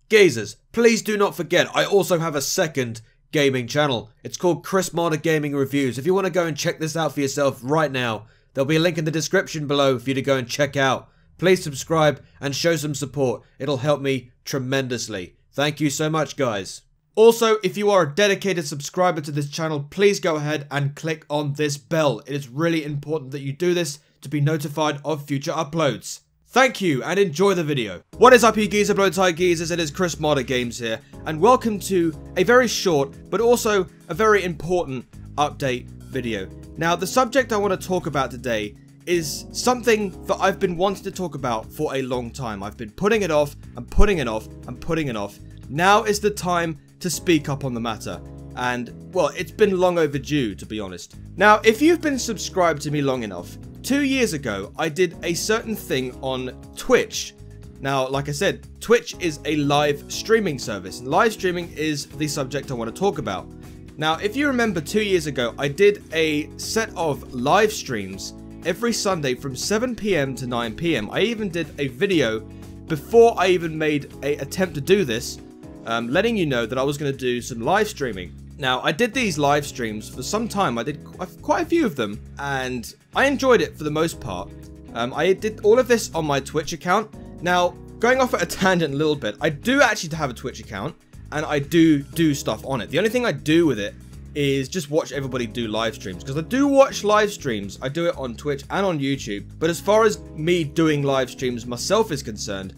Gazers, please do not forget, I also have a second gaming channel. It's called Chrismadagaming Reviews. If you want to go and check this out for yourself right now, there'll be a link in the description below for you to go and check out. Please subscribe and show some support. It'll help me tremendously. Thank you so much, guys. Also, if you are a dedicated subscriber to this channel, please go ahead and click on this bell. It is really important that you do this to be notified of future uploads. Thank you, and enjoy the video. What is up, you geezer blow tie geezers? It is Chrismadagaming here, and welcome to a very short, but also a very important update video. Now, the subject I want to talk about today is something that I've been wanting to talk about for a long time. I've been putting it off, and putting it off, and putting it off. Now is the time to speak up on the matter. And, well, it's been long overdue, to be honest. Now, if you've been subscribed to me long enough, 2 years ago, I did a certain thing on Twitch. Now, like I said, Twitch is a live streaming service, and live streaming is the subject I want to talk about. Now, if you remember 2 years ago, I did a set of live streams every Sunday from 7 PM to 9 PM. I even did a video before I even made an attempt to do this, letting you know that I was going to do some live streaming. Now, I did these live streams for some time. I did quite a few of them, and I enjoyed it for the most part. I did all of this on my Twitch account. Now, going off at a tangent a little bit, I do actually have a Twitch account, and I do stuff on it. The only thing I do with it is just watch everybody do live streams, because I do watch live streams. I do it on Twitch and on YouTube, but as far as me doing live streams myself is concerned,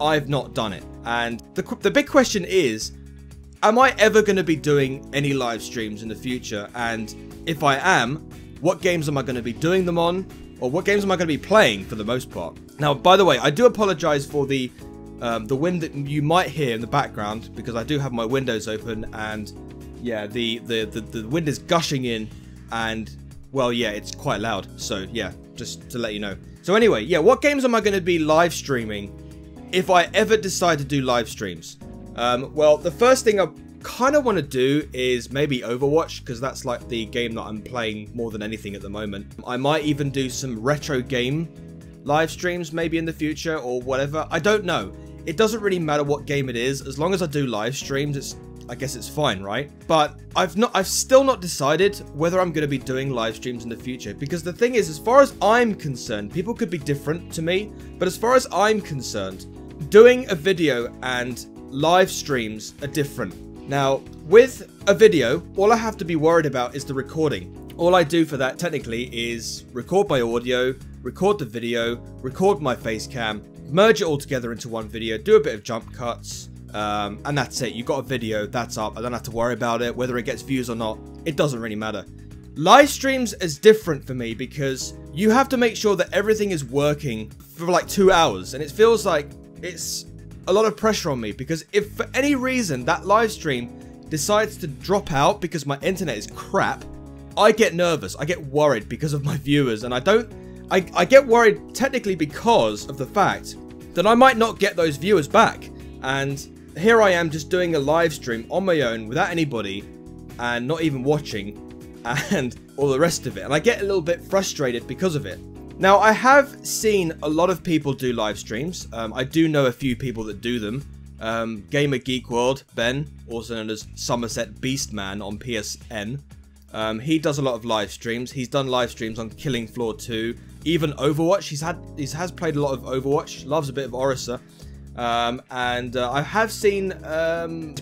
I've not done it. And the big question is, am I ever going to be doing any live streams in the future? And if I am, what games am I going to be doing them on? Or what games am I going to be playing for the most part? Now, by the way, I do apologize for the wind that you might hear in the background, because I do have my windows open, and yeah, the wind is gushing in, and well, yeah, it's quite loud. So yeah, just to let you know. So anyway, yeah, what games am I going to be live streaming if I ever decide to do live streams? Well, the first thing I kind of want to do is maybe Overwatch, because that's like the game that I'm playing more than anything at the moment. I might even do some retro game live streams maybe in the future or whatever. I don't know. It doesn't really matter what game it is, as long as I do live streams. I guess it's fine, right? But I've still not decided whether I'm going to be doing live streams in the future, because the thing is, as far as I'm concerned, people could be different to me, but as far as I'm concerned, doing a video and live streams are different. Now, with a video, all I have to be worried about is the recording. All I do for that technically is record my audio, record the video, record my face cam, merge it all together into one video, do a bit of jump cuts, and that's it. You got a video, that's up. I don't have to worry about it, whether it gets views or not. It doesn't really matter. Live streams is different for me, because you have to make sure that everything is working for like 2 hours, and it feels like it's a lot of pressure on me, because if for any reason that live stream decides to drop out because my internet is crap, I get nervous. I get worried because of my viewers, and I get worried technically because of the fact that I might not get those viewers back. And here I am just doing a live stream on my own without anybody and not even watching and all the rest of it, and I get a little bit frustrated because of it. Now, I have seen a lot of people do live streams. I do know a few people that do them. Gamer Geek World, Ben, also known as Somerset Beastman on PSN. He does a lot of live streams. He's done live streams on Killing Floor 2, even Overwatch. He has played a lot of Overwatch. Loves a bit of Orisa. And I have seen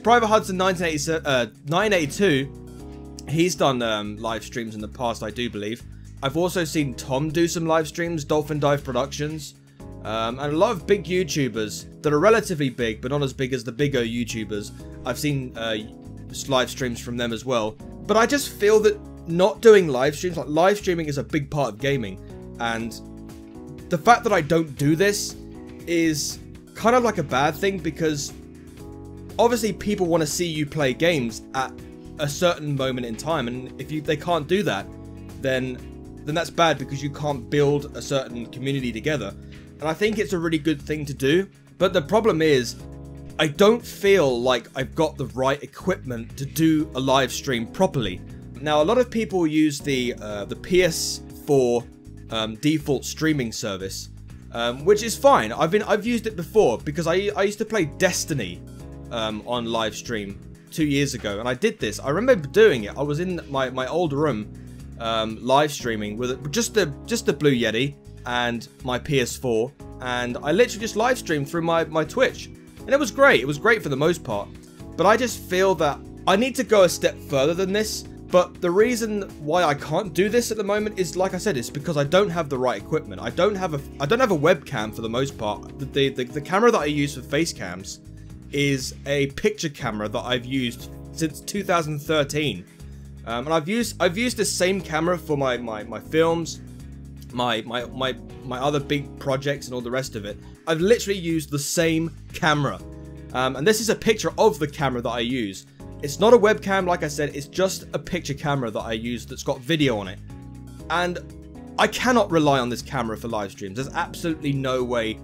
Private Hudson 982. He's done live streams in the past, I do believe. I've also seen Tom do some live streams, Dolphin Dive Productions, and a lot of big YouTubers that are relatively big, but not as big as the bigger YouTubers. I've seen live streams from them as well. But I just feel that not doing live streams, like live streaming is a big part of gaming, and the fact that I don't do this is kind of like a bad thing, because obviously people want to see you play games at a certain moment in time, and if they can't do that, then that's bad, because you can't build a certain community together. And I think it's a really good thing to do. But the problem is, I don't feel like I've got the right equipment to do a live stream properly. Now, a lot of people use the PS4 default streaming service, which is fine. I've used it before because I used to play Destiny on live stream 2 years ago, and I did this. I remember doing it. I was in my old room live streaming with just the Blue Yeti and my PS4, and I literally just live streamed through my Twitch, and it was great. It was great for the most part, but I just feel that I need to go a step further than this. But the reason why I can't do this at the moment is, like I said, it's because I don't have the right equipment. I don't have a webcam for the most part. The camera that I use for face cams is a picture camera that I've used since 2013, and I've used the same camera for my films, my other big projects and all the rest of it. I've literally used the same camera, and this is a picture of the camera that I use. It's not a webcam, like I said, it's just a picture camera that I use that's got video on it. And I cannot rely on this camera for live streams. There's absolutely no way,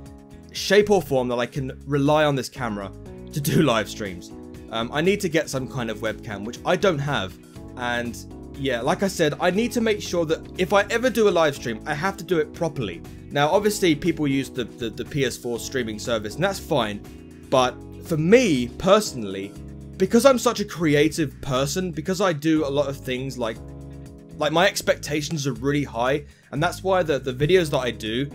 shape or form that I can rely on this camera to do live streams. I need to get some kind of webcam, which I don't have. And yeah, like I said, I need to make sure that if I ever do a live stream, I have to do it properly. Now, obviously, people use the PS4 streaming service, and that's fine. But for me, personally, because I'm such a creative person, because I do a lot of things like my expectations are really high, and that's why the videos that I do,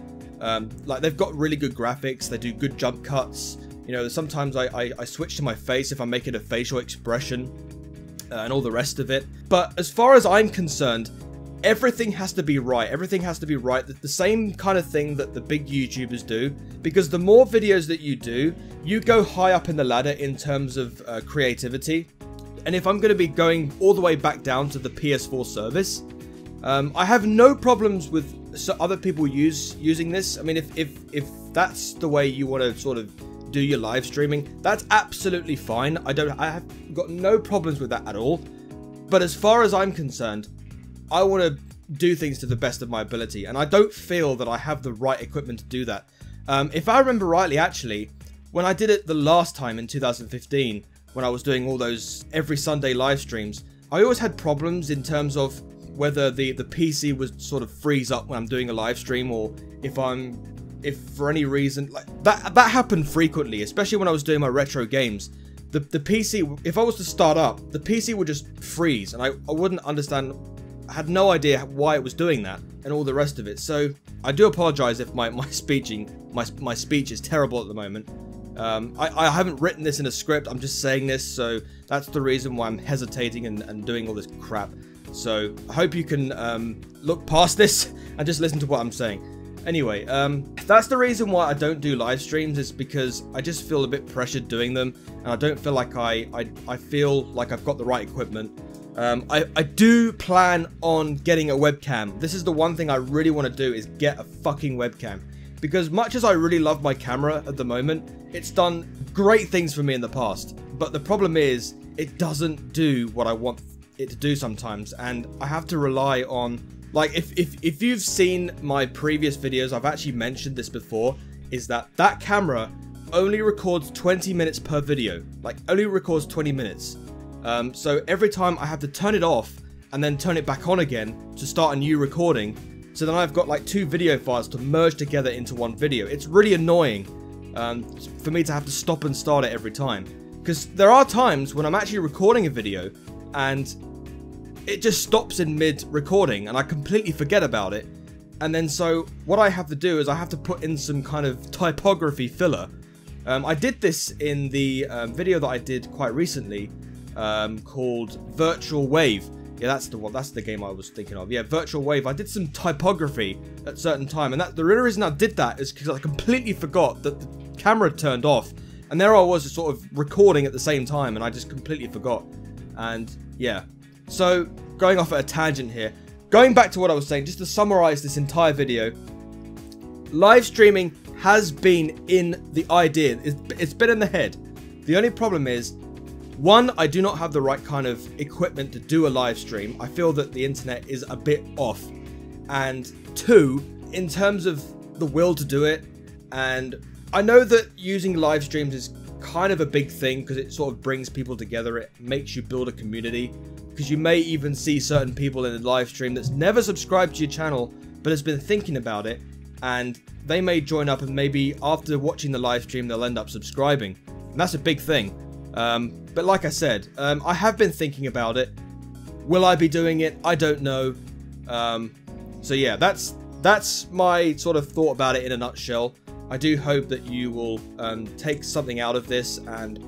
like they've got really good graphics, they do good jump cuts, you know, sometimes I switch to my face if I'm making a facial expression, and all the rest of it. But as far as I'm concerned, everything has to be right, everything has to be right, the same kind of thing that the big YouTubers do, because the more videos that you do, you go high up in the ladder in terms of creativity. And if I'm going to be going all the way back down to the PS4 service, I have no problems with other people using this. I mean, if that's the way you want to sort of do your live streaming, that's absolutely fine. I have got no problems with that at all. But as far as I'm concerned, I want to do things to the best of my ability, and I don't feel that I have the right equipment to do that. If I remember rightly, actually, when I did it the last time in 2015, when I was doing all those every Sunday live streams, I always had problems in terms of whether the PC would sort of freeze up when I'm doing a live stream, or if for any reason, like that happened frequently, especially when I was doing my retro games. The PC, if I was to start up, the PC would just freeze, and I wouldn't understand. I had no idea why it was doing that and all the rest of it. So I do apologize if my speech is terrible at the moment. I haven't written this in a script, I'm just saying this, so that's the reason why I'm hesitating and doing all this crap. So I hope you can look past this and just listen to what I'm saying. Anyway, that's the reason why I don't do live streams, is because I just feel a bit pressured doing them, and I don't feel like I feel like I've got the right equipment. I do plan on getting a webcam. This is the one thing I really want to do, is get a fucking webcam. Because much as I really love my camera at the moment, it's done great things for me in the past. But the problem is, it doesn't do what I want it to do sometimes. And I have to rely on, like, if you've seen my previous videos, I've actually mentioned this before, is that camera only records 20 minutes per video. Like, only records 20 minutes. So every time I have to turn it off and then turn it back on again to start a new recording. So then I've got like 2 video files to merge together into one video. It's really annoying for me to have to stop and start it every time. Because there are times when I'm actually recording a video and it just stops in mid-recording and I completely forget about it. And then so what I have to do is I have to put in some kind of typography filler. I did this in the video that I did quite recently, called Virtual Wave. Yeah, that's the one. That's the game I was thinking of. Yeah, Virtual Wave. I did some typography at a certain time, and the real reason I did that is because I completely forgot that the camera turned off, and there I was sort of recording at the same time, and I just completely forgot. And yeah, so going off at a tangent here, going back to what I was saying, just to summarize this entire video, live streaming has been in the idea. It's been in the head. The only problem is, one, I do not have the right kind of equipment to do a live stream. I feel that the internet is a bit off. And 2, in terms of the will to do it, and I know that using live streams is kind of a big thing because it sort of brings people together. It makes you build a community. because you may even see certain people in the live stream that's never subscribed to your channel, but has been thinking about it, and they may join up, and maybe after watching the live stream, they'll end up subscribing. And that's a big thing. But like I said, I have been thinking about it. Will I be doing it? I don't know. So yeah, that's my sort of thought about it in a nutshell. I do hope that you will take something out of this and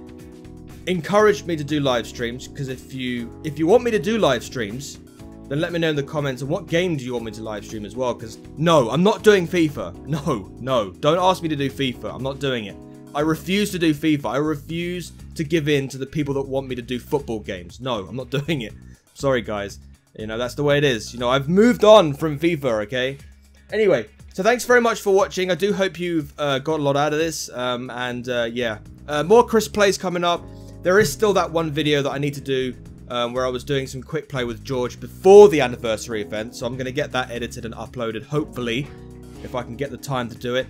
encourage me to do live streams, because if you want me to do live streams, then let me know in the comments. And what game do you want me to live stream as well? Because no, I'm not doing FIFA. No, don't ask me to do FIFA. I'm not doing it. I refuse to do FIFA. I refuse to give in to the people that want me to do football games. No, I'm not doing it. Sorry, guys. You know, that's the way it is. You know, I've moved on from FIFA, okay? Anyway, so thanks very much for watching. I do hope you've got a lot out of this. Yeah, more Chris plays coming up. There is still that one video that I need to do where I was doing some quick play with George before the anniversary event. So I'm going to get that edited and uploaded, hopefully, if I can get the time to do it.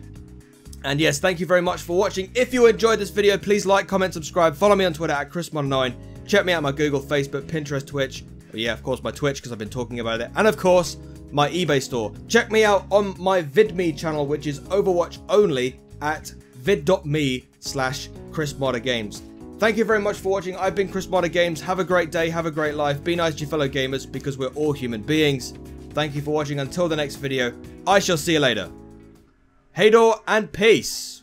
And yes, thank you very much for watching. If you enjoyed this video, please like, comment, subscribe. Follow me on Twitter at Chrismadagaming. Check me out on my Google, Facebook, Pinterest, Twitch. But yeah, of course, my Twitch, because I've been talking about it. And of course, my eBay store. Check me out on my Vidme channel, which is Overwatch only, at vid.me/ChrisModderGames. Thank you very much for watching. I've been Chrismadagaming. Have a great day. Have a great life. Be nice to your fellow gamers, because we're all human beings. Thank you for watching. Until the next video, I shall see you later. Hey door and peace.